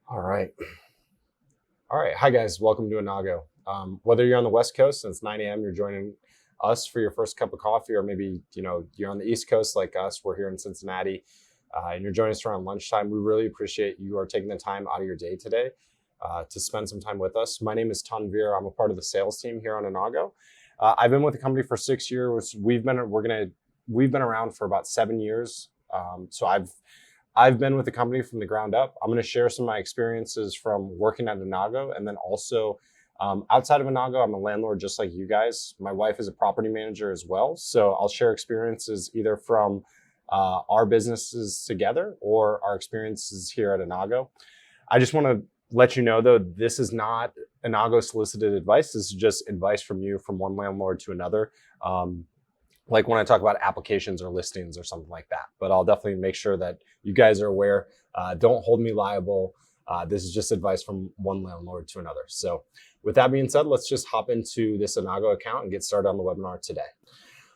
All right. All right. Hi, guys. Welcome to Innago. Whether you're on the West Coast and it's 9 a.m., you're joining us for your first cup of coffee, or maybe you're on the East Coast like us. We're here in Cincinnati, and you're joining us around lunchtime. We really appreciate you are taking the time out of your day today to spend some time with us. My name is Tanvir. I'm a part of the sales team here on Innago. I've been with the company for 6 years. We've been around for about 7 years. So I've been with the company from the ground up. I'm going to share some of my experiences from working at Innago, and then also outside of Innago, I'm a landlord just like you guys. My wife is a property manager as well, so I'll share experiences either from our businesses together or our experiences here at Innago. I just want to let you know, though, this is not Innago solicited advice. This is just advice from you from one landlord to another. Like when I talk about applications or listings or something like that. But I'll definitely make sure that you guys are aware. Don't hold me liable. This is just advice from one landlord to another. So with that being said, let's just hop into this Innago account and get started on the webinar today.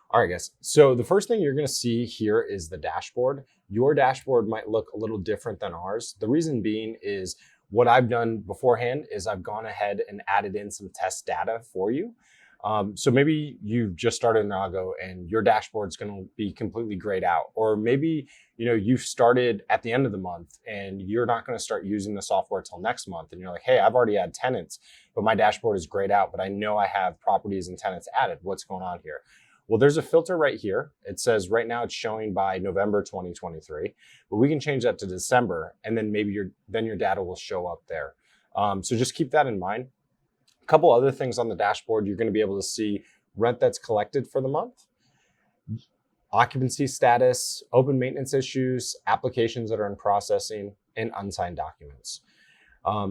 All right, guys. So the first thing you're going to see here is the dashboard. Your dashboard might look a little different than ours. The reason being is what I've done beforehand is I've gone ahead and added in some test data for you. So maybe you just started Innago and your dashboard's going to be completely grayed out, or maybe you've started at the end of the month and you're not going to start using the software till next month, and you're like, hey, I've already had tenants, but my dashboard is grayed out, but I know I have properties and tenants added. What's going on here? Well, there's a filter right here. It says right now it's showing by November 2023, but we can change that to December, and then maybe your data will show up there. So just keep that in mind. Couple other things on the dashboard. You're going to be able to see rent that's collected for the month, occupancy status, open maintenance issues, applications that are in processing, and unsigned documents.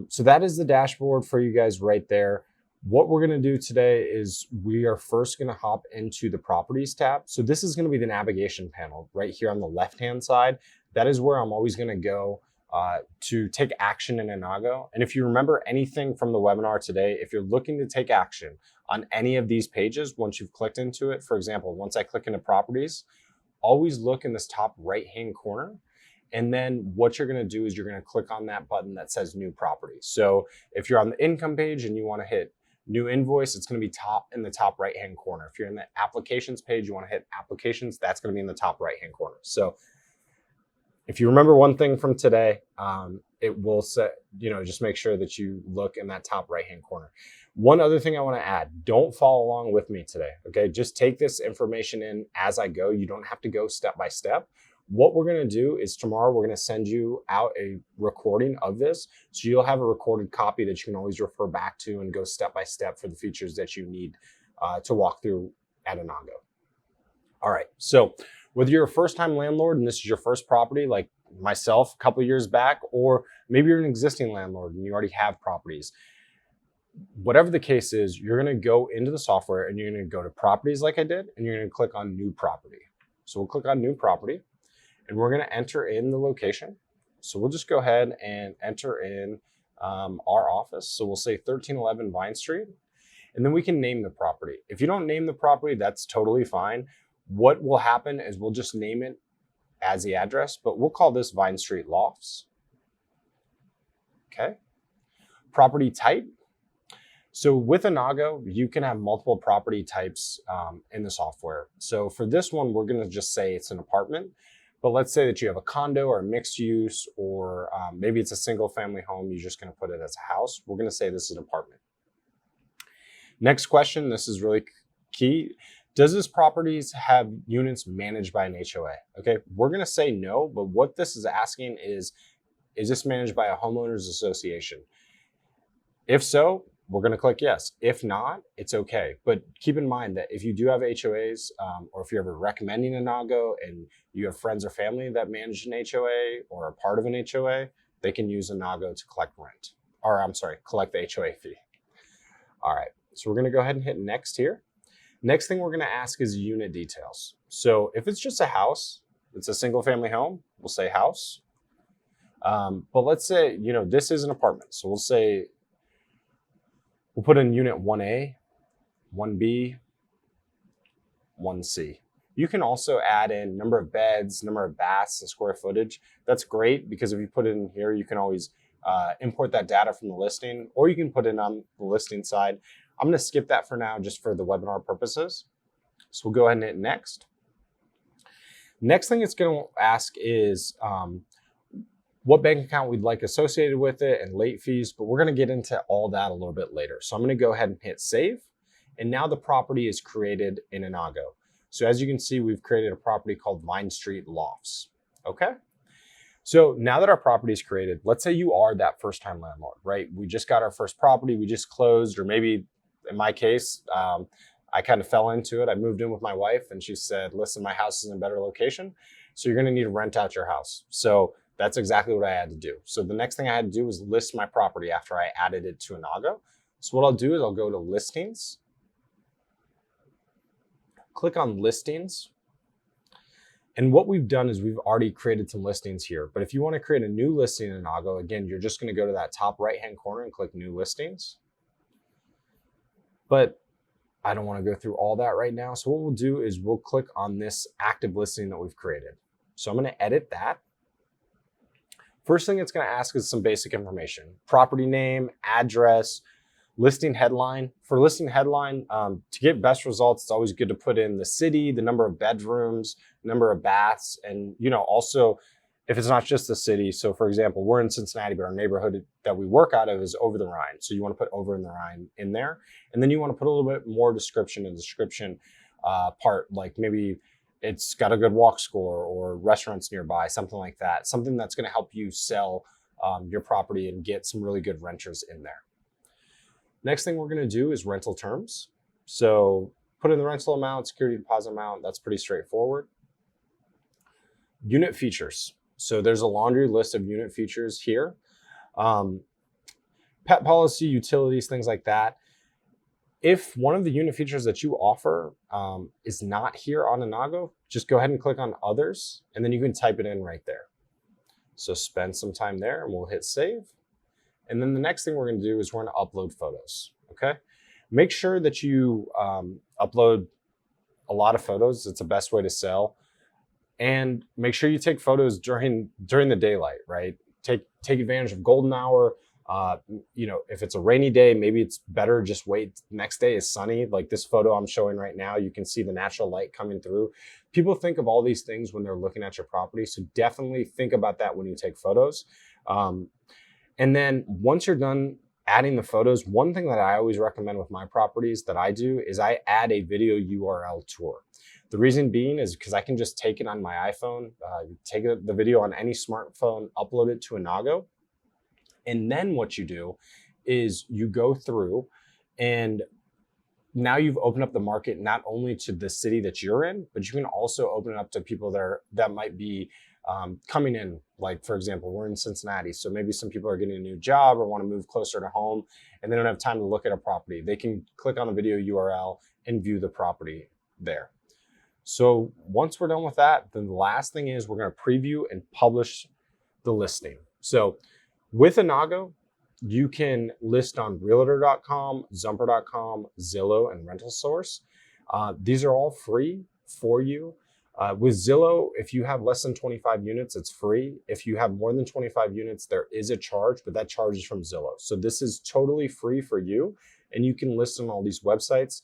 So that is the dashboard for you guys right there. What we're going to do today is we are first going to hop into the properties tab. So this is going to be the navigation panel right here on the left-hand side. That is where I'm always going to go to take action in Innago. And if you remember anything from the webinar today, if you're looking to take action on any of these pages, once you've clicked into it, for example, once I click into properties, always look in this top right-hand corner. And then what you're going to do is you're going to click on that button that says new property. So if you're on the income page and you want to hit new invoice, it's going to be in the top right-hand corner. If you're in the applications page, you want to hit applications, that's going to be in the top right-hand corner. So if you remember one thing from today, it will say, just make sure that you look in that top right-hand corner. One other thing I want to add, don't follow along with me today, okay? Just take this information in as I go. You don't have to go step by step. What we're going to do is tomorrow we're going to send you out a recording of this. So you'll have a recorded copy that you can always refer back to and go step by step for the features that you need to walk through at Innago. All right, so whether you're a first-time landlord and this is your first property, like myself a couple of years back, or maybe you're an existing landlord and you already have properties, whatever the case is, you're going to go into the software and you're going to go to properties like I did, and you're going to click on new property. So we'll click on new property and we're going to enter in the location. So we'll just go ahead and enter in our office. So we'll say 1311 Vine Street, and then we can name the property. If you don't name the property, that's totally fine. What will happen is we'll just name it as the address, but we'll call this Vine Street Lofts. Okay. Property type. So with Innago, you can have multiple property types in the software. So for this one, we're going to just say it's an apartment, but let's say that you have a condo or a mixed use, or maybe it's a single family home. You're just going to put it as a house. We're going to say this is an apartment. Next question. This is really key. Does this properties have units managed by an HOA? Okay, we're going to say no, but what this is asking is this managed by a homeowners association? If so, we're going to click yes. If not, it's okay. But keep in mind that if you do have HOAs, or if you're ever recommending Innago and you have friends or family that manage an HOA or are part of an HOA, they can use Innago to collect collect the HOA fee. All right, so we're going to go ahead and hit next here. Next thing we're going to ask is unit details. So if it's just a house, it's a single family home, we'll say house. But let's say, this is an apartment. So we'll put in unit 1A, 1B, 1C. You can also add in number of beds, number of baths, and square footage. That's great because if you put it in here, you can always import that data from the listing, or you can put it on the listing side. I'm going to skip that for now just for the webinar purposes. So we'll go ahead and hit next. Next thing it's going to ask is what bank account we'd like associated with it and late fees, but we're going to get into all that a little bit later. So I'm going to go ahead and hit save. And now the property is created in Innago. So as you can see, we've created a property called Vine Street Lofts. Okay. So now that our property is created, let's say you are that first time landlord, right? We just got our first property, we just closed, or maybe in my case, I kind of fell into it. I moved in with my wife and she said, listen, my house is in a better location, so you're going to need to rent out your house. So that's exactly what I had to do. So the next thing I had to do was list my property after I added it to Innago. So what I'll do is I'll go to listings, click on listings. And what we've done is we've already created some listings here. But if you want to create a new listing in Innago, again, you're just going to go to that top right-hand corner and click new listings. But I don't want to go through all that right now. So what we'll do is we'll click on this active listing that we've created. So I'm going to edit that. First thing it's going to ask is some basic information: property name, address, listing headline. For listing headline, to get best results, it's always good to put in the city, the number of bedrooms, number of baths, and also if it's not just the city. So for example, we're in Cincinnati, but our neighborhood that we work out of is over the Rhine. So you want to put over in the Rhine in there. And then you want to put a little bit more description in the description part, like maybe it's got a good walk score or restaurants nearby, something like that. Something that's going to help you sell your property and get some really good renters in there. Next thing we're going to do is rental terms. So put in the rental amount, security deposit amount. That's pretty straightforward. Unit features. So there's a laundry list of unit features here. Pet policy, utilities, things like that. If one of the unit features that you offer is not here on Innago, just go ahead and click on others, and then you can type it in right there. So spend some time there and we'll hit save. And then the next thing we're going to do is we're going to upload photos. Okay. Make sure that you upload a lot of photos. It's the best way to sell. And make sure you take photos during the daylight, right? Take advantage of golden hour. If it's a rainy day, maybe it's better just wait. Next day is sunny. Like this photo I'm showing right now, you can see the natural light coming through. People think of all these things when they're looking at your property. So definitely think about that when you take photos. And then once you're done adding the photos, one thing that I always recommend with my properties that I do is I add a video URL tour. The reason being is because I can just take it on my iPhone, take the video on any smartphone, upload it to Innago. And then what you do is you go through and now you've opened up the market not only to the city that you're in, but you can also open it up to people that might be coming in. Like, for example, we're in Cincinnati, so maybe some people are getting a new job or want to move closer to home and they don't have time to look at a property. They can click on the video URL and view the property there. So once we're done with that, then the last thing is we're going to preview and publish the listing. So with Innago, you can list on realtor.com, Zumper.com, Zillow, and Rental Source. These are all free for you. With Zillow, if you have less than 25 units, it's free. If you have more than 25 units, there is a charge, but that charge is from Zillow. So this is totally free for you, and you can list on all these websites.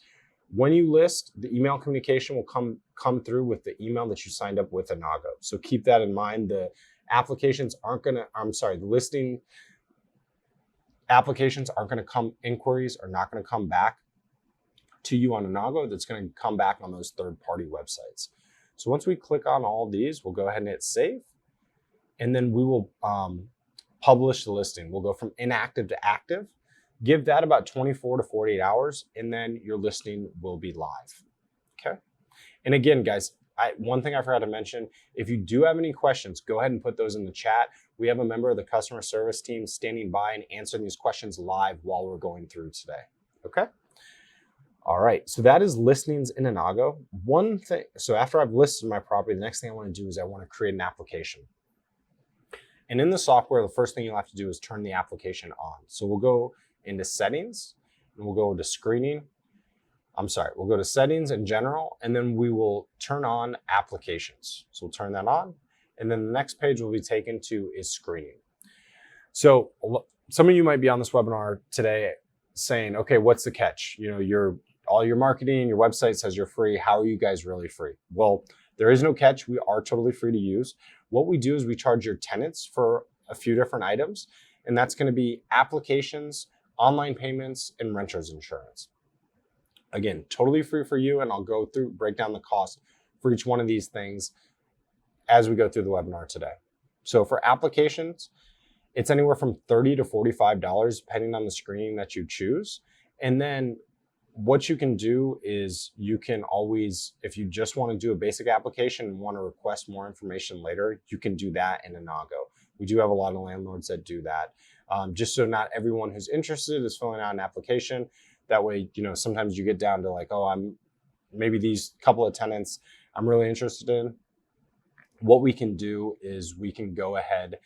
When you list, the email communication will come through with the email that you signed up with Innago. So keep that in mind. The listing applications aren't going to come, inquiries are not going to come back to you on Innago. That's going to come back on those third-party websites. So once we click on all these, we'll go ahead and hit save. And then we will publish the listing. We'll go from inactive to active. Give that about 24 to 48 hours, and then your listing will be live. Okay. And again, guys, one thing I forgot to mention, if you do have any questions, go ahead and put those in the chat. We have a member of the customer service team standing by and answering these questions live while we're going through today. Okay. All right, so that is listings in Innago. One thing, so after I've listed my property, the next thing I want to do is I want to create an application. And in the software, the first thing you'll have to do is turn the application on. So we'll go into settings and we'll go to screening. We'll go to settings in general, and then we will turn on applications. So we'll turn that on. And then the next page we'll be taken to is screening. So some of you might be on this webinar today saying, okay, what's the catch? You know, all your marketing, your website says you're free. How are you guys really free? Well, there is no catch. We are totally free to use. What we do is we charge your tenants for a few different items, and that's going to be applications, online payments, and renter's insurance. Again, totally free for you, and I'll break down the cost for each one of these things as we go through the webinar today. So for applications, it's anywhere from $30 to $45, depending on the screening that you choose. And then what you can do is you can always, if you just want to do a basic application and want to request more information later, you can do that in Innago. We do have a lot of landlords that do that. Just so not everyone who's interested is filling out an application. That way, you know, sometimes you get down to like, oh, maybe these couple of tenants I'm really interested in. What we can do is we can go ahead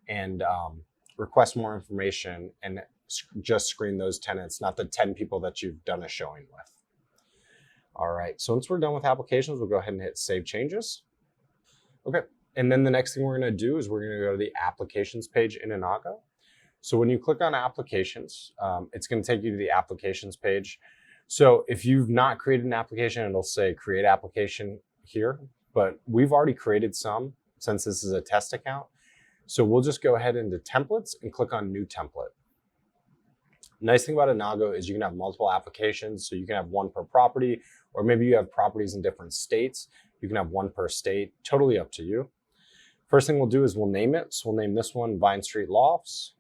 and request more information and just screen those tenants, not the 10 people that you've done a showing with. All right, so once we're done with applications, we'll go ahead and hit Save Changes. Okay, and then the next thing we're gonna do is we're gonna go to the Applications page in Innago. So when you click on Applications, it's gonna take you to the Applications page. So if you've not created an application, it'll say Create Application here, but we've already created some since this is a test account. So we'll just go ahead into Templates and click on New Template. Nice thing about Innago is you can have multiple applications. So you can have one per property, or maybe you have properties in different states. You can have one per state, totally up to you. First thing we'll do is we'll name it. So we'll name this one Vine Street Lofts.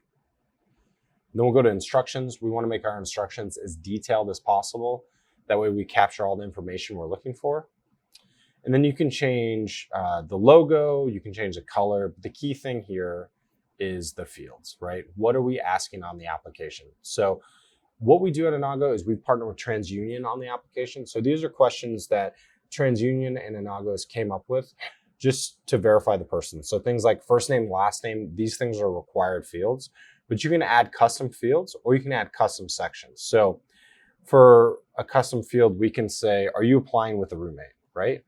Then we'll go to instructions. We want to make our instructions as detailed as possible. That way we capture all the information we're looking for. And then you can change the logo, you can change the color. But the key thing here is the fields, right? What are we asking on the application? So what we do at Innago is we partner with TransUnion on the application. So these are questions that TransUnion and Innago came up with just to verify the person. So things like first name, last name, these things are required fields, but you can add custom fields or you can add custom sections. So for a custom field, we can say, are you applying with a roommate, right?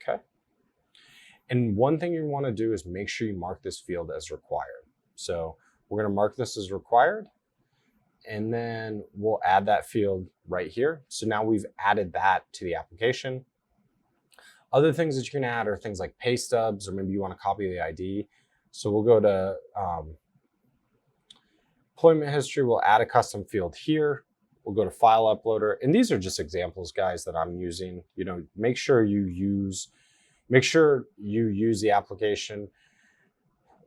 Okay. And one thing you want to do is make sure you mark this field as required. So we're going to mark this as required, and then we'll add that field right here. So now we've added that to the application. Other things that you can add are things like pay stubs, or maybe you want to copy the ID. So we'll go to employment history. We'll add a custom field here. We'll go to file uploader. And these are just examples, guys, that I'm using. You know, make sure you use the application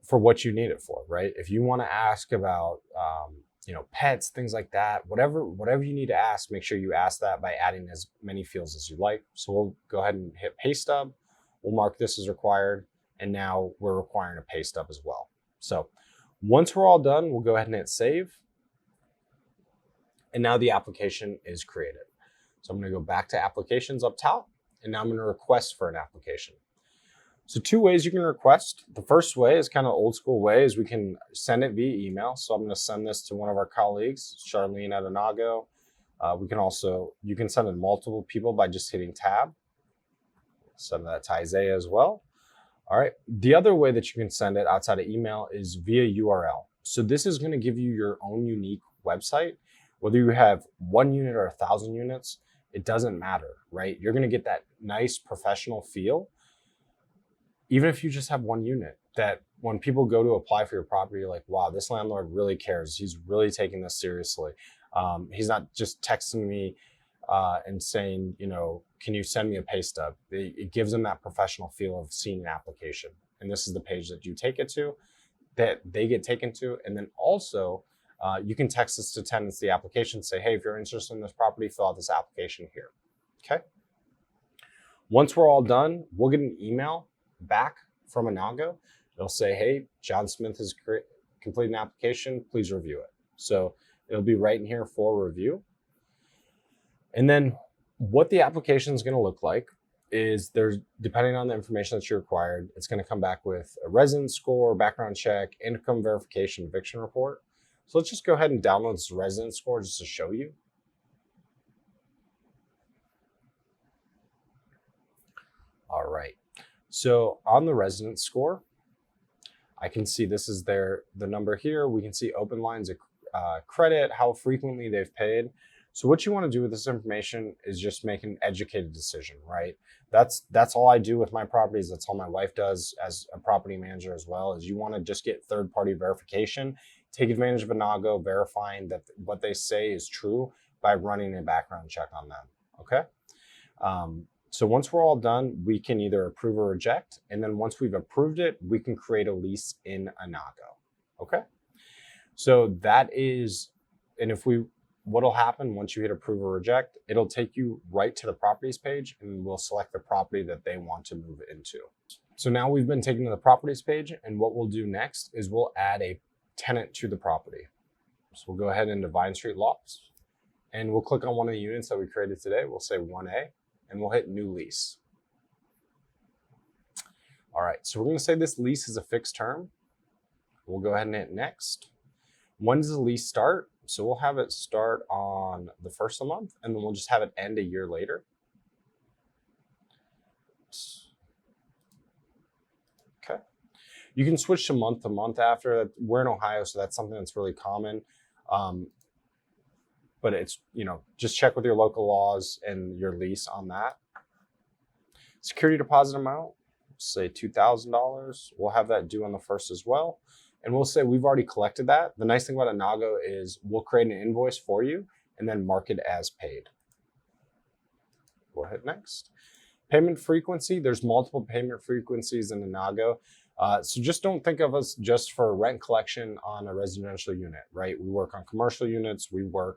for what you need it for, right? If you want to ask about, you know, pets, things like that, whatever you need to ask, make sure you ask that by adding as many fields as you like. So we'll go ahead and hit pay stub. We'll mark this as required. And now we're requiring a pay stub as well. So once we're all done, we'll go ahead and hit save. And now the application is created. So I'm going to go back to applications up top, and now I'm going to request for an application. So two ways you can request. The first way is kind of old school way, is we can send it via email. So I'm going to send this to one of our colleagues, Charlene at Innago. You can send it to multiple people by just hitting tab. Send that to Isaiah as well. All right. The other way that you can send it outside of email is via URL. So this is going to give you your own unique website. Whether you have 1 unit or 1,000 units, it doesn't matter, right? You're going to get that nice professional feel, even if you just have 1 unit, that when people go to apply for your property, you're like, wow, this landlord really cares. He's really taking this seriously. He's not just texting me and saying, you know, can you send me a pay stub? It gives them that professional feel of seeing an application. And this is the page that you take it to, that they get taken to. And then also, you can text this to tenants, the application, say, hey, if you're interested in this property, fill out this application here. Okay. Once we're all done, we'll get an email back from Innago. It'll say, hey, John Smith has completed an application. Please review it. So it'll be right in here for review. And then what the application is going to look like is depending on the information that you required, it's going to come back with a residence score, background check, income verification, eviction report. So let's just go ahead and download this residence score just to show you. All right. So on the resident score, I can see this is the number here. We can see open lines of credit, how frequently they've paid. So what you want to do with this information is just make an educated decision, right? That's all I do with my properties. That's all my wife does as a property manager as well, is you want to just get third-party verification, take advantage of Innago, verifying that what they say is true by running a background check on them, okay? So once we're all done, we can either approve or reject. And then once we've approved it, we can create a lease in Innago, okay? So that is, and what'll happen once you hit approve or reject, it'll take you right to the properties page and we'll select the property that they want to move into. So now we've been taken to the properties page, and what we'll do next is we'll add a tenant to the property. So we'll go ahead into Vine Street Lofts and we'll click on one of the units that we created today. We'll say 1A and we'll hit new lease. All right, so we're gonna say this lease is a fixed term. We'll go ahead and hit next. When does the lease start? So we'll have it start on the first of the month, and then we'll just have it end a year later. Okay. You can switch to month after. We're in Ohio, so that's something that's really common. But it's, just check with your local laws and your lease on that. Security deposit amount, say $2,000. We'll have that due on the first as well. And we'll say we've already collected that. The nice thing about Innago is we'll create an invoice for you and then mark it as paid. We'll hit next. Payment frequency, there's multiple payment frequencies in Innago. So just don't think of us just for rent collection on a residential unit, right? We work on commercial units. We work,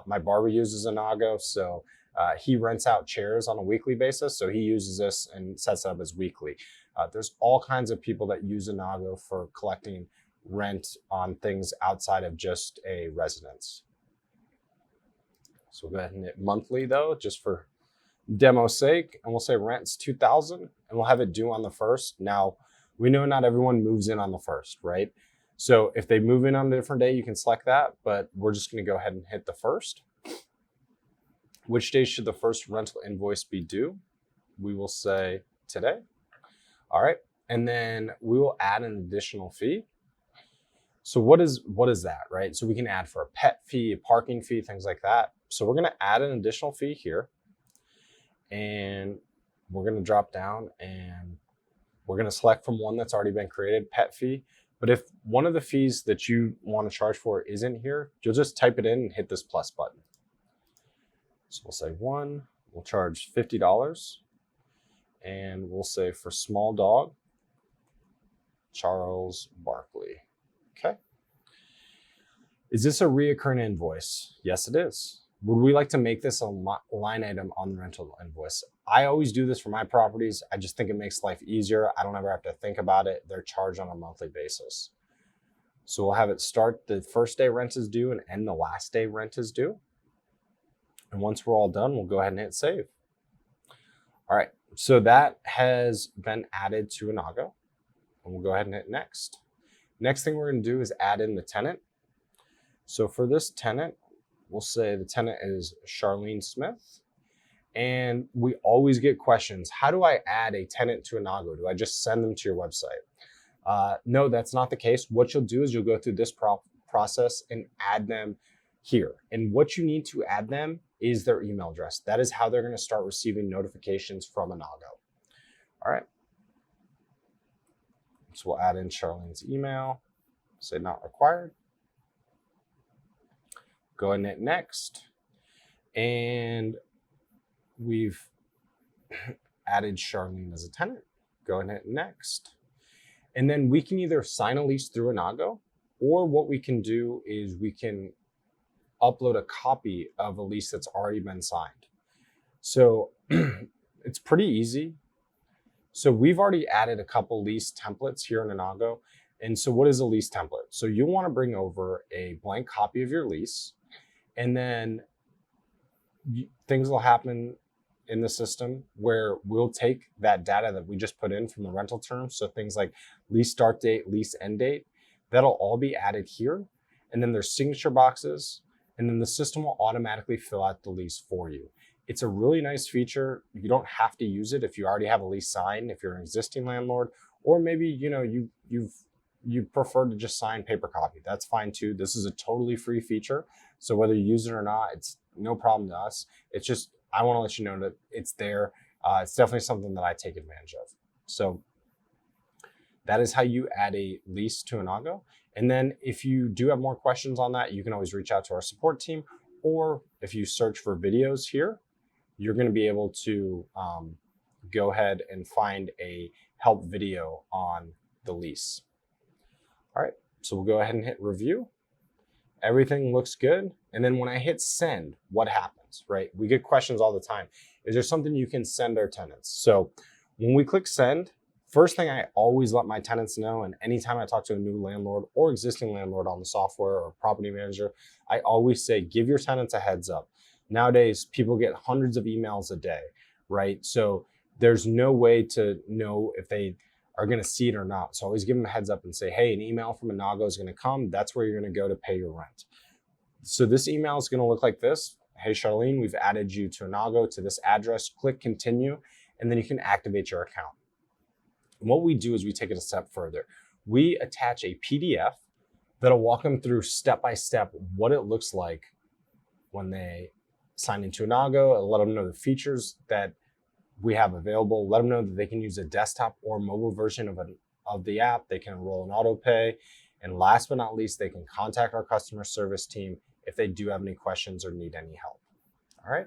my barber uses Innago, so he rents out chairs on a weekly basis. So he uses this and sets it up as weekly. There's all kinds of people that use Innago for collecting rent on things outside of just a residence. So we'll go ahead and hit monthly though, just for demo's sake, and we'll say rent's $2,000 and we'll have it due on the first. Now, we know not everyone moves in on the first, right? So if they move in on a different day, you can select that, but we're just gonna go ahead and hit the first. Which day should the first rental invoice be due? We will say today. All right, and then we will add an additional fee. So what is that, right? So we can add for a pet fee, a parking fee, things like that. So we're gonna add an additional fee here, and we're gonna drop down and we're gonna select from one that's already been created, pet fee. But if one of the fees that you wanna charge for isn't here, you'll just type it in and hit this plus button. So we'll say we'll charge $50. And we'll say for small dog, Charles Barkley, okay? Is this a reoccurring invoice? Yes, it is. Would we like to make this a line item on the rental invoice? I always do this for my properties. I just think it makes life easier. I don't ever have to think about it. They're charged on a monthly basis. So we'll have it start the first day rent is due and end the last day rent is due. And once we're all done, we'll go ahead and hit save. All right, so that has been added to Innago, and we'll go ahead and hit next. Next thing we're gonna do is add in the tenant. So for this tenant, we'll say the tenant is Charlene Smith, and we always get questions. How do I add a tenant to Innago? Do I just send them to your website? No, that's not the case. What you'll do is you'll go through this process and add them here. And what you need to add them is their email address. That is how they're gonna start receiving notifications from Innago. All right. So we'll add in Charlene's email, say not required. Go ahead and hit next. And we've added Charlene as a tenant. Go ahead and hit next. And then we can either sign a lease through Innago, or what we can do is we can upload a copy of a lease that's already been signed. So it's pretty easy. So we've already added a couple lease templates here in Innago. And so what is a lease template? So you'll want to bring over a blank copy of your lease, and then things will happen in the system where we'll take that data that we just put in from the rental terms. So things like lease start date, lease end date, that'll all be added here. And then there's signature boxes, and then the system will automatically fill out the lease for you. It's a really nice feature. You don't have to use it if you already have a lease signed, if you're an existing landlord, or maybe you prefer to just sign paper copy. That's fine too. This is a totally free feature. So whether you use it or not, it's no problem to us. It's just, I want to let you know that it's there. It's definitely something that I take advantage of. So that is how you add a lease to Innago. And then if you do have more questions on that, you can always reach out to our support team, or if you search for videos here, you're going to be able to go ahead and find a help video on the lease. All right, so we'll go ahead and hit review. Everything looks good. And then when I hit send, what happens, right? We get questions all the time. Is there something you can send our tenants? So when we click send, first thing I always let my tenants know, and anytime I talk to a new landlord or existing landlord on the software or property manager, I always say, give your tenants a heads up. Nowadays, people get hundreds of emails a day, right? So there's no way to know if they are going to see it or not. So always give them a heads up and say, hey, an email from Innago is going to come. That's where you're going to go to pay your rent. So this email is going to look like this. Hey, Charlene, we've added you to Innago to this address. Click continue, and then you can activate your account. And what we do is we take it a step further. We attach a PDF that'll walk them through step by step what it looks like when they sign into Innago, and let them know the features that we have available. Let them know that they can use a desktop or mobile version of the app. They can enroll in auto pay. And last but not least, they can contact our customer service team if they do have any questions or need any help. All right.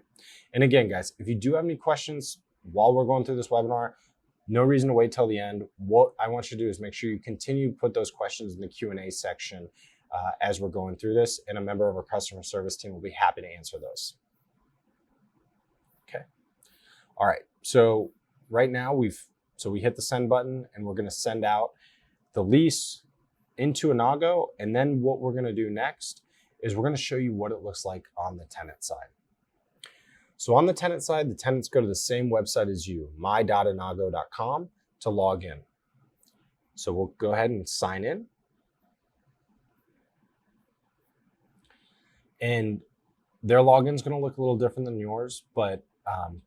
And again, guys, if you do have any questions while we're going through this webinar, no reason to wait till the end. What I want you to do is make sure you continue to put those questions in the Q&A section as we're going through this, and a member of our customer service team will be happy to answer those. Okay. All right. So right now we hit the send button, and we're going to send out the lease into Innago. And then what we're going to do next is we're going to show you what it looks like on the tenant side. So on the tenant side, the tenants go to the same website as you, my.innago.com, to log in. So we'll go ahead and sign in. And their login is going to look a little different than yours, but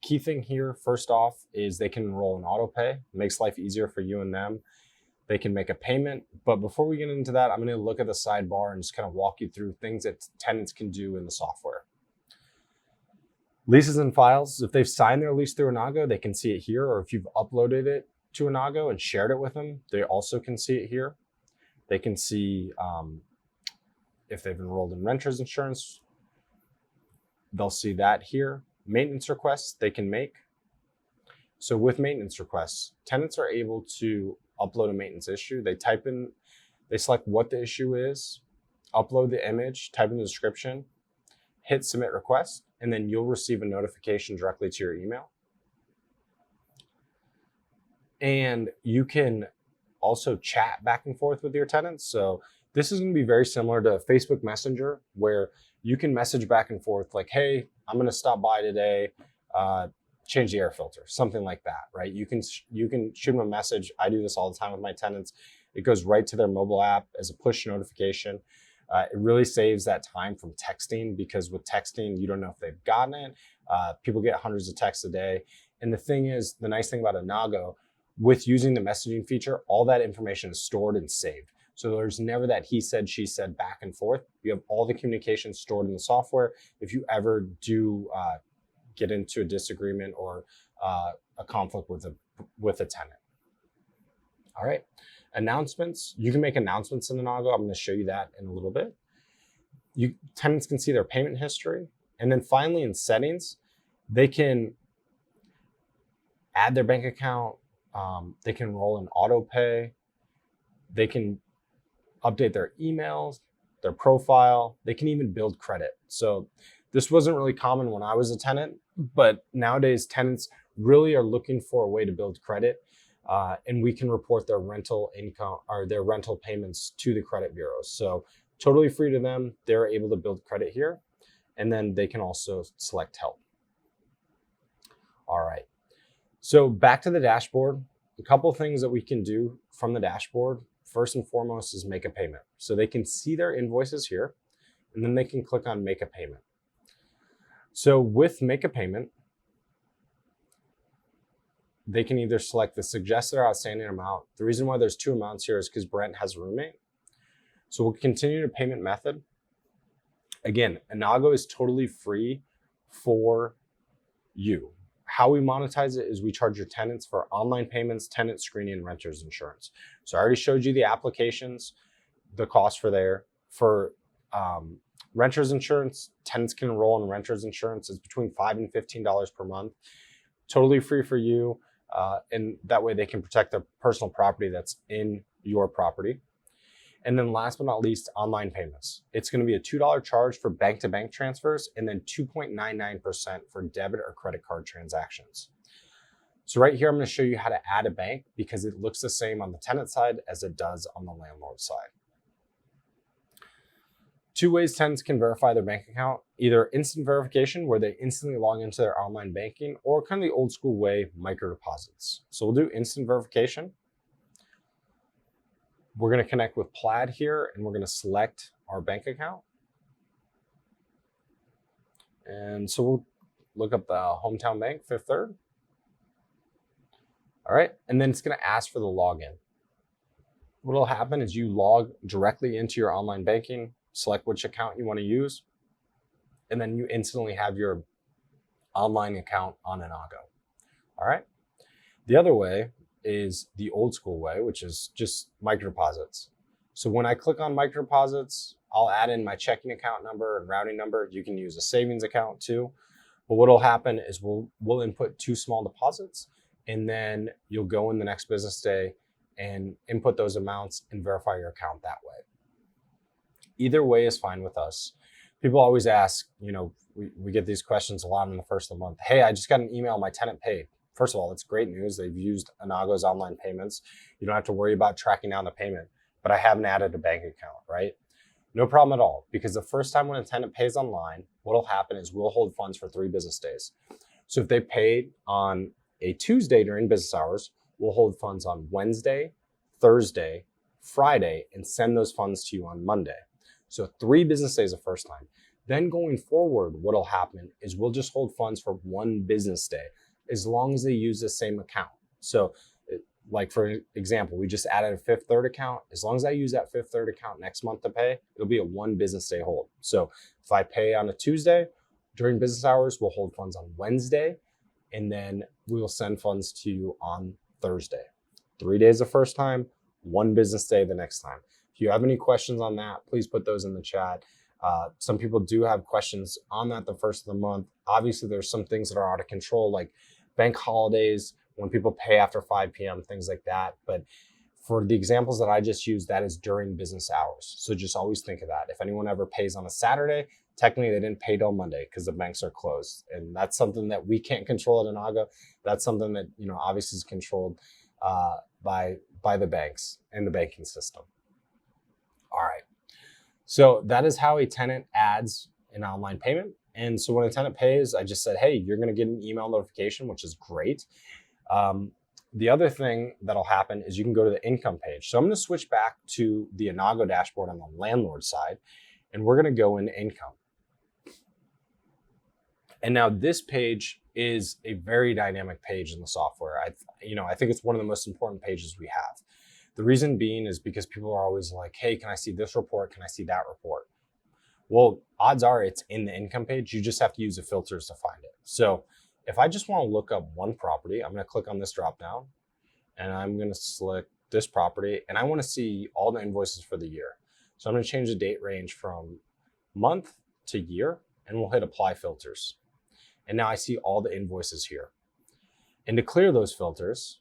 key thing here, first off, is they can enroll in auto pay. It makes life easier for you and them. They can make a payment. But before we get into that, I'm going to look at the sidebar and just kind of walk you through things that tenants can do in the software. Leases and files, if they've signed their lease through Innago, they can see it here. Or if you've uploaded it to Innago and shared it with them, they also can see it here. They can see if they've enrolled in renter's insurance, they'll see that here. Maintenance requests they can make. So with maintenance requests, tenants are able to upload a maintenance issue. They select what the issue is, upload the image, type in the description, hit submit request, and then you'll receive a notification directly to your email. And you can also chat back and forth with your tenants. So this is going to be very similar to Facebook Messenger, where you can message back and forth like, hey, I'm going to stop by today, change the air filter, something like that, right? You can shoot them a message. I do this all the time with my tenants. It goes right to their mobile app as a push notification. It really saves that time from texting, because with texting, you don't know if they've gotten it. People get hundreds of texts a day. And the thing is, the nice thing about Innago, with using the messaging feature, all that information is stored and saved. So there's never that he said, she said back and forth. You have all the communication stored in the software. If you ever do get into a disagreement or a conflict with a tenant. All right. Announcements. You can make announcements in Innago. I'm going to show you that in a little bit. Tenants can see their payment history. And then finally in settings, they can add their bank account. They can enroll in auto pay. They can update their emails, their profile. They can even build credit. So this wasn't really common when I was a tenant, but nowadays tenants really are looking for a way to build credit. And we can report their rental income or their rental payments to the credit bureaus. So totally free to them. They're able to build credit here. And then they can also select help. All right. So back to the dashboard, a couple of things that we can do from the dashboard. First and foremost is make a payment. So they can see their invoices here, and then they can click on make a payment. So with make a payment, they can either select the suggested or outstanding amount. The reason why there's two amounts here is because Brent has a roommate. So we'll continue to payment method. Again, Innago is totally free for you. How we monetize it is we charge your tenants for online payments, tenant screening, and renter's insurance. So I already showed you the applications, the cost for there. For renter's insurance, tenants can enroll in renter's insurance. It's between $5 and $15 per month. Totally free for you. And that way they can protect their personal property that's in your property. And then last but not least, online payments. It's going to be a $2 charge for bank-to-bank transfers and then 2.99% for debit or credit card transactions. So right here, I'm going to show you how to add a bank because it looks the same on the tenant side as it does on the landlord side. Two ways tenants can verify their bank account: either instant verification, where they instantly log into their online banking, or kind of the old school way, micro deposits. So we'll do instant verification. We're going to connect with Plaid here, and we're going to select our bank account. And so we'll look up the hometown bank, Fifth Third. All right, and then it's going to ask for the login. What will happen is you log directly into your online banking, select which account you want to use, and then you instantly have your online account on Innago. All right. The other way is the old school way, which is just micro deposits. So when I click on micro deposits, I'll add in my checking account number and routing number. You can use a savings account too. But what'll happen is we'll input 2 small deposits, and then you'll go in the next business day and input those amounts and verify your account that way. Either way is fine with us. People always ask, we get these questions a lot in the first of the month. Hey, I just got an email, my tenant paid. First of all, it's great news. They've used Innago's online payments. You don't have to worry about tracking down the payment, but I haven't added a bank account, right? No problem at all, because the first time when a tenant pays online, what'll happen is we'll hold funds for 3 business days. So if they paid on a Tuesday during business hours, we'll hold funds on Wednesday, Thursday, Friday, and send those funds to you on Monday. So 3 business days the first time. Then going forward, what'll happen is we'll just hold funds for 1 business day, as long as they use the same account. So like for example, we just added a Fifth Third account. As long as I use that Fifth Third account next month to pay, it'll be a 1 business day hold. So if I pay on a Tuesday during business hours, we'll hold funds on Wednesday, and then we will send funds to you on Thursday. 3 days the first time, 1 business day the next time. If you have any questions on that, please put those in the chat. Some people do have questions on that the first of the month. Obviously, there's some things that are out of control, like bank holidays, when people pay after 5 p.m., things like that. But for the examples that I just used, that is during business hours. So just always think of that. If anyone ever pays on a Saturday, technically they didn't pay till Monday because the banks are closed. And that's something that we can't control at Innago. That's something that, obviously is controlled by the banks and the banking system. All right. So that is how a tenant adds an online payment. And so when a tenant pays, I just said, hey, you're going to get an email notification, which is great. The other thing that'll happen is you can go to the income page. So I'm going to switch back to the Innago dashboard on the landlord side, and we're going to go into income. And now this page is a very dynamic page in the software. I think it's one of the most important pages we have. The reason being is because people are always like, hey, can I see this report? Can I see that report? Well, odds are it's in the income page. You just have to use the filters to find it. So if I just want to look up one property, I'm going to click on this drop down, and I'm going to select this property, and I want to see all the invoices for the year. So I'm going to change the date range from month to year, and we'll hit apply filters. And now I see all the invoices here. And to clear those filters,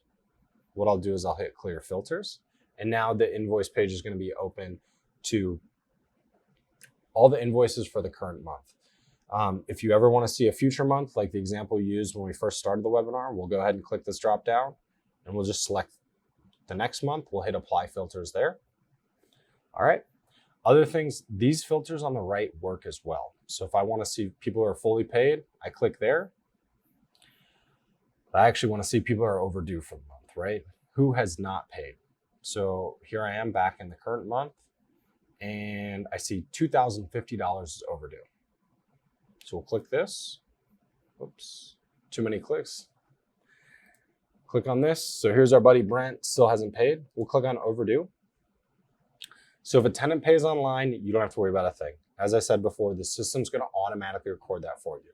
what I'll do is I'll hit clear filters. And now the invoice page is going to be open to all the invoices for the current month. If you ever want to see a future month, like the example we used when we first started the webinar, we'll go ahead and click this drop down, and we'll just select the next month. We'll hit apply filters there. All right. Other things, these filters on the right work as well. So if I want to see people who are fully paid, I click there. I actually want to see people who are overdue for the month, right? Who has not paid? So here I am back in the current month, and I see $2,050 is overdue. So we'll click this. Oops, too many clicks. Click on this. So here's our buddy Brent, still hasn't paid. We'll click on overdue. So if a tenant pays online, you don't have to worry about a thing. As I said before, the system's going to automatically record that for you.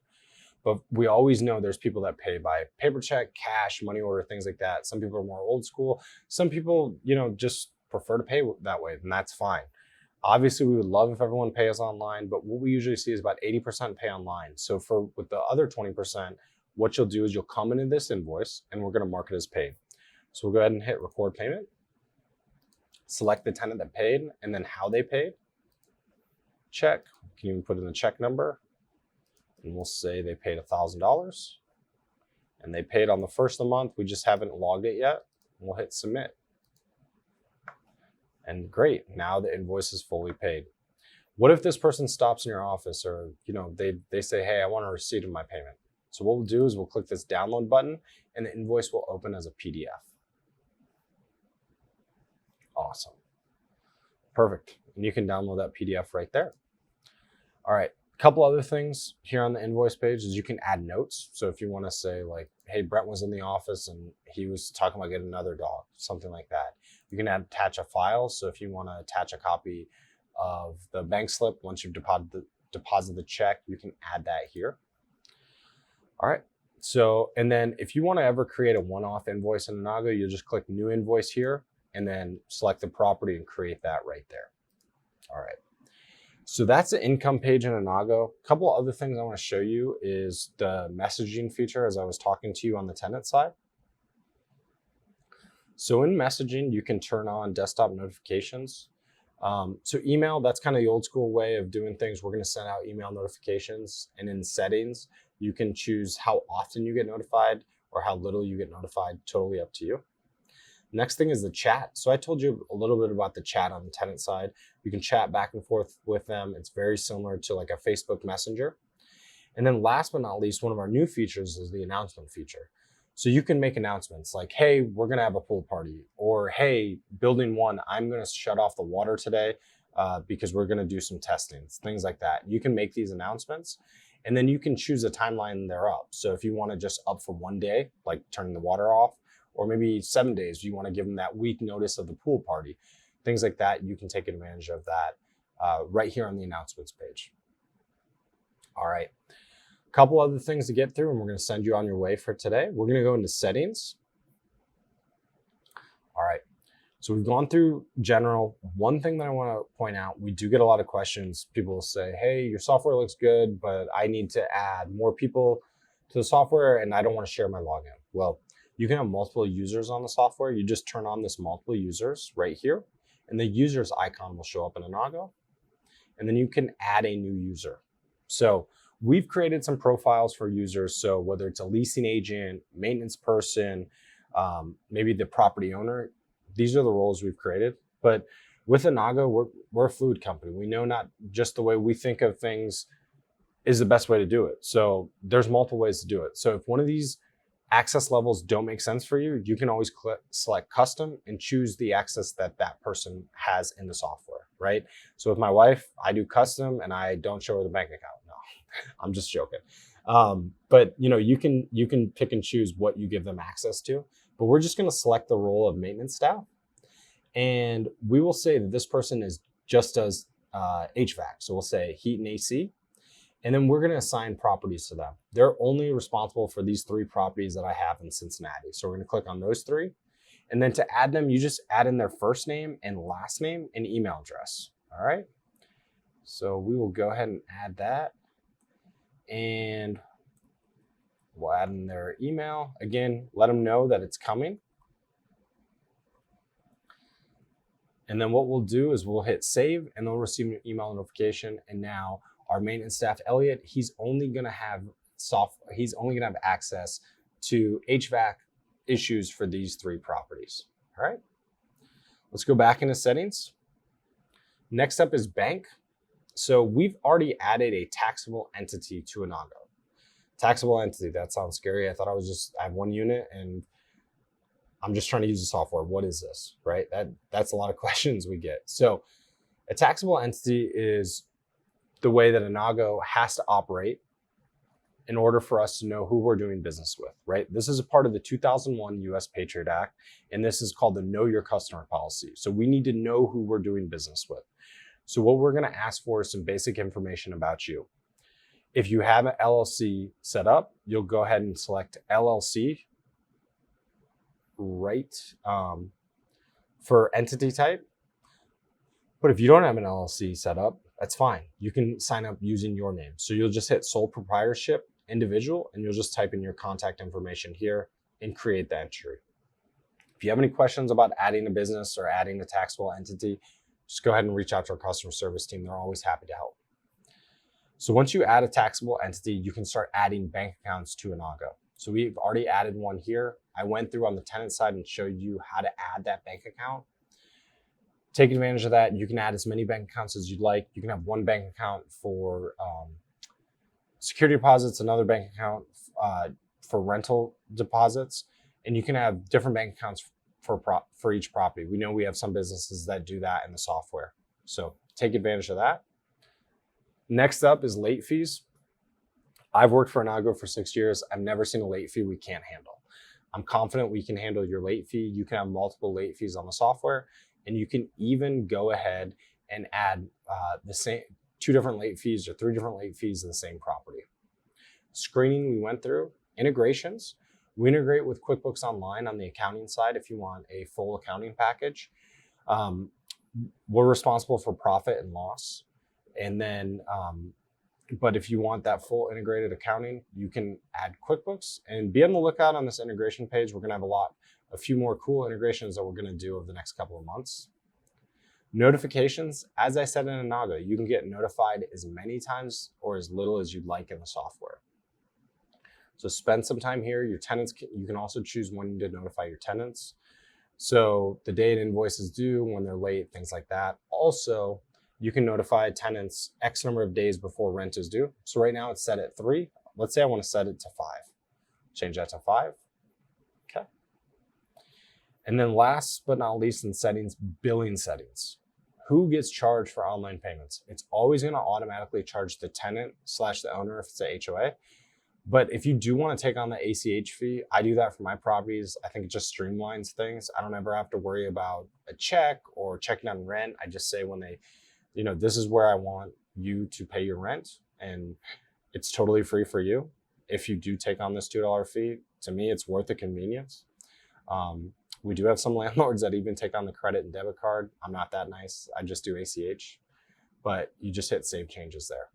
But we always know there's people that pay by paper check, cash, money order, things like that. Some people are more old school. Some people, just prefer to pay that way, and that's fine. Obviously, we would love if everyone pays online, but what we usually see is about 80% pay online. So with the other 20%, what you'll do is you'll come into this invoice and we're going to mark it as paid. So we'll go ahead and hit record payment. Select the tenant that paid and then how they paid. Check. You can even put in the check number. And we'll say they paid $1,000. And they paid on the first of the month. We just haven't logged it yet. We'll hit submit. And great, now the invoice is fully paid. What if this person stops in your office or they say, hey, I want a receipt of my payment? So what we'll do is we'll click this download button and the invoice will open as a PDF. Awesome. Perfect. And you can download that PDF right there. All right. A couple other things here on the invoice page is you can add notes. So if you want to say like, hey, Brent was in the office and he was talking about getting another dog, something like that. You can attach a file. So if you want to attach a copy of the bank slip, once you've deposited the check, you can add that here. All right. So, and then if you want to ever create a one-off invoice in Innago, you'll just click new invoice here and then select the property and create that right there. All right. So that's the income page in Innago. A couple other things I want to show you is the messaging feature as I was talking to you on the tenant side. So in messaging, you can turn on desktop notifications. So email, that's kind of the old school way of doing things. We're going to send out email notifications, and in settings, you can choose how often you get notified or how little you get notified, totally up to you. Next thing is the chat. So I told you a little bit about the chat on the tenant side. You can chat back and forth with them. It's very similar to like a Facebook Messenger. And then last but not least, one of our new features is the announcement feature. So you can make announcements like, hey, we're going to have a pool party, or hey, building one, I'm going to shut off the water today because we're going to do some testing, things like that. You can make these announcements and then you can choose a timeline they're up. So if you want to just up for one day, like turning the water off, or maybe 7 days, you want to give them that week notice of the pool party, things like that, you can take advantage of that right here on the announcements page. All right. A couple other things to get through, and we're going to send you on your way for today. We're going to go into settings. All right. So we've gone through general. One thing that I want to point out, we do get a lot of questions. People will say, hey, your software looks good, but I need to add more people to the software and I don't want to share my login. Well, you can have multiple users on the software. You just turn on this multiple users right here, and the users icon will show up in Innago, and then you can add a new user. So we've created some profiles for users. So whether it's a leasing agent, maintenance person, maybe the property owner, these are the roles we've created. But with Innago, we're a fluid company. We know not just the way we think of things is the best way to do it. So there's multiple ways to do it. So if one of these access levels don't make sense for you, you can always select custom and choose the access that that person has in the software, right? So with my wife, I do custom and I don't show her the bank account. No, I'm just joking. But you can pick and choose what you give them access to, but we're just going to select the role of maintenance staff. And we will say that this person just does HVAC. So we'll say heat and AC. And then we're going to assign properties to them. They're only responsible for these 3 properties that I have in Cincinnati. So we're going to click on those 3. And then to add them, you just add in their first name and last name and email address. All right. So we will go ahead and add that. And we'll add in their email. Again, let them know that it's coming. And then what we'll do is we'll hit save and they'll receive an email notification. And now our maintenance staff, Elliot, he's only going to have access to HVAC issues for these 3 properties. All right. Let's go back into settings. Next up is bank. So we've already added a taxable entity to Innago. Taxable entity, that sounds scary. I thought I have one unit and I'm just trying to use the software. What is this, right? That's a lot of questions we get. So a taxable entity is the way that Innago has to operate in order for us to know who we're doing business with, right? This is a part of the 2001 US Patriot Act, and this is called the Know Your Customer policy. So we need to know who we're doing business with. So what we're gonna ask for is some basic information about you. If you have an LLC set up, you'll go ahead and select LLC, right, for entity type. But if you don't have an LLC set up, that's fine. You can sign up using your name. So you'll just hit sole proprietorship, individual, and you'll just type in your contact information here and create the entry. If you have any questions about adding a business or adding a taxable entity, just go ahead and reach out to our customer service team. They're always happy to help. So once you add a taxable entity, you can start adding bank accounts to Innago. So we've already added one here. I went through on the tenant side and showed you how to add that bank account. Take advantage of that. You can add as many bank accounts as you'd like. You can have one bank account for security deposits, another bank account for rental deposits, and you can have different bank accounts for each property. We know we have some businesses that do that in the software. So take advantage of that. Next up is late fees. I've worked for Innago for 6 years. I've never seen a late fee we can't handle. I'm confident we can handle your late fee. You can have multiple late fees on the software, and you can even go ahead and add the same 2 different late fees or 3 different late fees in the same property. Screening we went through. Integrations. We integrate with QuickBooks Online on the accounting side if you want a full accounting package. We're responsible for profit and loss. And then, but if you want that full integrated accounting, you can add QuickBooks, and be on the lookout on this integration page. We're gonna have a few more cool integrations that we're gonna do over the next couple of months. Notifications, as I said in Innago, you can get notified as many times or as little as you'd like in the software. So spend some time here. Your tenants, you can also choose when to notify your tenants. So the day an invoice is due, when they're late, things like that. Also, you can notify tenants X number of days before rent is due. So right now it's set at 3. Let's say I want to set it to 5. Change that to 5. Okay. And then last but not least in settings, billing settings. Who gets charged for online payments? It's always going to automatically charge the tenant / the owner if it's a HOA. But if you do want to take on the ACH fee, I do that for my properties. I think it just streamlines things. I don't ever have to worry about a check or checking on rent. I just say when they, this is where I want you to pay your rent, and it's totally free for you. If you do take on this $2 fee, to me, it's worth the convenience. We do have some landlords that even take on the credit and debit card. I'm not that nice. I just do ACH, but you just hit save changes there.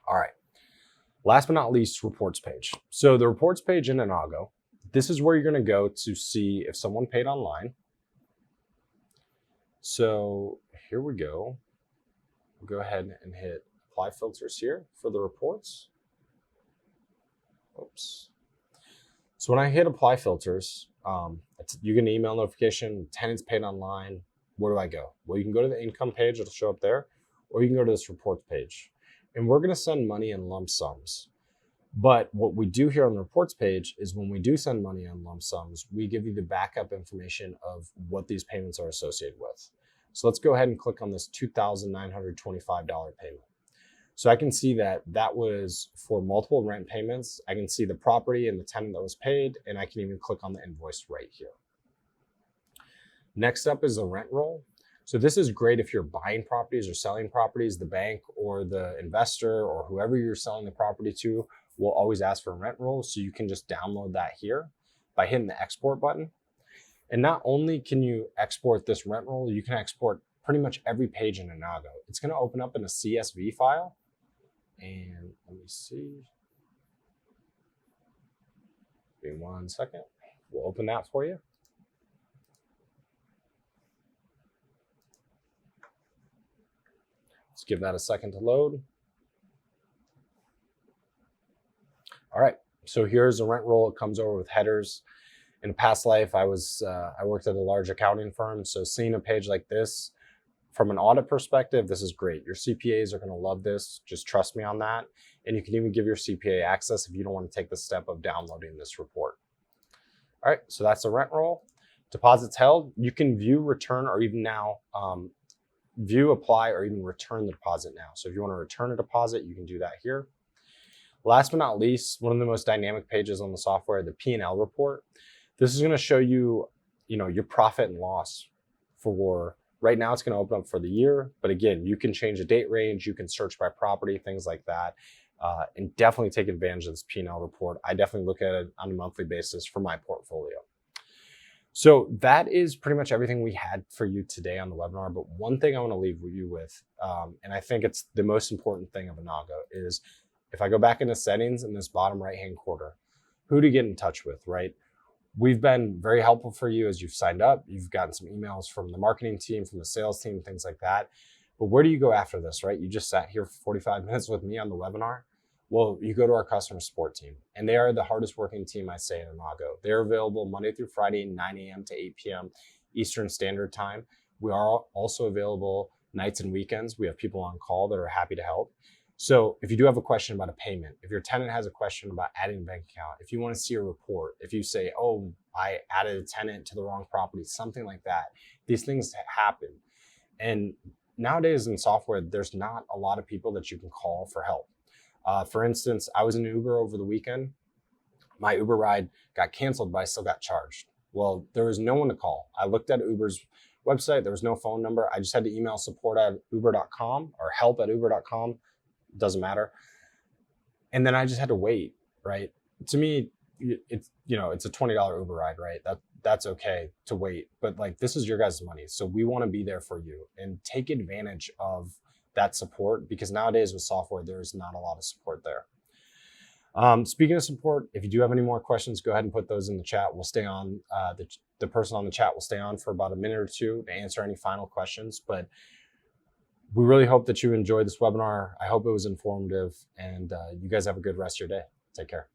All right. Last but not least, reports page. So the reports page in Innago, this is where you're going to go to see if someone paid online. So here we go. We'll go ahead and hit apply filters here for the reports. Oops. So when I hit apply filters, you get an email notification, tenants paid online. Where do I go? Well, you can go to the income page, it'll show up there, or you can go to this reports page. And we're gonna send money in lump sums. But what we do here on the reports page is when we do send money in lump sums, we give you the backup information of what these payments are associated with. So let's go ahead and click on this $2,925 payment. So I can see that that was for multiple rent payments. I can see the property and the tenant that was paid, and I can even click on the invoice right here. Next up is the rent roll. So this is great if you're buying properties or selling properties. The bank or the investor or whoever you're selling the property to will always ask for a rent roll. So you can just download that here by hitting the export button. And not only can you export this rent roll, you can export pretty much every page in Innago. It's going to open up in a CSV file. And let me see. Give me 1 second. We'll open that for you. Let's give that a second to load. All right, so here's the rent roll. It comes over with headers. In a past life, I worked at a large accounting firm, so seeing a page like this, from an audit perspective, this is great. Your CPAs are gonna love this, just trust me on that. And you can even give your CPA access if you don't wanna take the step of downloading this report. All right, so that's the rent roll. Deposits held, you can view, return, or even now, view, apply, or even return the deposit now. So if you wanna return a deposit, you can do that here. Last but not least, one of the most dynamic pages on the software, the P&L report. This is going to show you, your profit and loss for right now. It's going to open up for the year, but again, you can change the date range, you can search by property, things like that, and definitely take advantage of this P&L report. I definitely look at it on a monthly basis for my portfolio. So that is pretty much everything we had for you today on the webinar. But one thing I want to leave you with, and I think it's the most important thing of Innago, is if I go back into settings in this bottom right-hand corner, who to get in touch with, right? We've been very helpful for you as you've signed up. You've gotten some emails from the marketing team, from the sales team, things like that. But where do you go after this, right? You just sat here for 45 minutes with me on the webinar. Well, you go to our customer support team, and they are the hardest working team, I say, in Innago. They're available Monday through Friday, 9 a.m. to 8 p.m. Eastern Standard Time. We are also available nights and weekends. We have people on call that are happy to help. So if you do have a question about a payment, if your tenant has a question about adding a bank account, if you want to see a report, if you say, oh, I added a tenant to the wrong property, something like that, these things happen. And nowadays in software, there's not a lot of people that you can call for help. For instance, I was in Uber over the weekend. My Uber ride got canceled, but I still got charged. Well, there was no one to call. I looked at Uber's website. There was no phone number. I just had to email support@uber.com or help@uber.com. Doesn't matter. And then I just had to wait, right? To me, it's a $20 Uber ride, right? That's okay to wait. But like, this is your guys' money. So we want to be there for you and take advantage of that support, because nowadays with software, there's not a lot of support there. Speaking of support, if you do have any more questions, go ahead and put those in the chat. We'll stay on, the person on the chat will stay on for about a minute or two to answer any final questions. But we really hope that you enjoyed this webinar. I hope it was informative, and you guys have a good rest of your day. Take care.